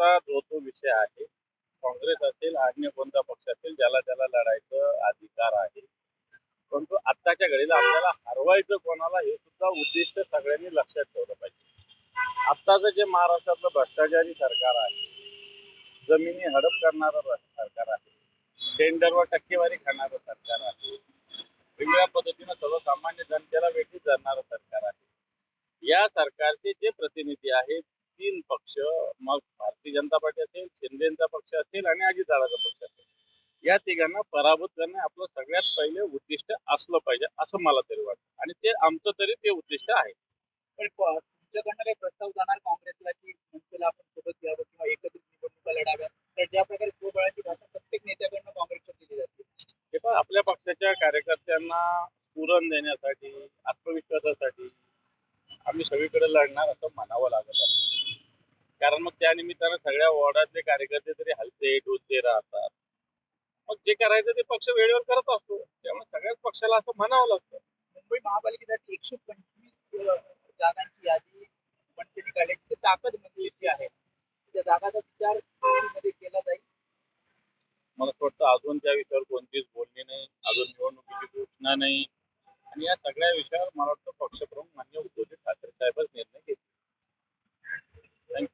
पक्षाचा जो तो विषय आहे, काँग्रेस असेल अन्य कोणता पक्ष असेल, ज्याला त्याला लढायचं अधिकार आहे. परंतु आत्ताच्या घडीला आपल्याला हरवायचं कोणाला हे सुद्धा उद्दिष्ट सगळ्यांनी लक्षात ठेवलं पाहिजे. आत्ताचं जे महाराष्ट्रातलं भ्रष्टाचारी सरकार आहे, जमिनी हडप करणारं सरकार आहे, टेंडरवर टक्केवारी खाणारं सरकार आहे, वेगळ्या पद्धतीनं सर्वसामान्य जनतेला वेठीस धरणारं सरकार आहे. या सरकारचे जे प्रतिनिधी आहेत, 3 पक्ष, मग भारतीय जनता पार्टी असेल, शिंदेचा पक्ष असेल आणि अजितदादाचा पक्ष असेल, या तिघांना पराभूत करणे आपलं सगळ्यात पहिले उद्दिष्ट असलं पाहिजे, असं मला तरी वाटतं. आणि ते आमचं तरी ते उद्दिष्ट आहे. पण तुमच्याकडनं काही प्रस्ताव जाणार काँग्रेसला की मनसेला आपण सोबत घ्यावं किंवा एकत्रित निवडणुका लढाव्या, तर ज्या प्रकारे स्वबळाची भाषा प्रत्येक नेत्याकडनं काँग्रेसला दिली जाते. हे पण आपल्या पक्षाच्या कार्यकर्त्यांना स्फुरण देण्यासाठी, आत्मविश्वासासाठी आम्ही सगळीकडे लढणार असं म्हणावं लागत आहे. कारण मग त्या निमित्तानं सगळ्या वॉर्डातले कार्यकर्ते तरी हलते डोलते राहतात. मग जे करायचं ते पक्ष वेळेवर करत असतो, त्यामुळे सगळ्याच पक्षाला असं म्हणावं लागतं. मुंबई महापालिकेसाठी 125 जागांची यादी मनसेने काढली. ती ताकद म्हणजे इतकी आहे. त्या जागांचा विचार मध्ये केला जाईल. मला असं वाटतं अजून त्या विषयावर कोणतीच बोलणी नाही, अजून निवडणुकीची घोषणा नाही. आणि या सगळ्या विषयावर मला वाटतं पक्षप्रमुख माननीय उद्धवजी ठाकरे साहेबच निर्णय घेतील. थँक्यू.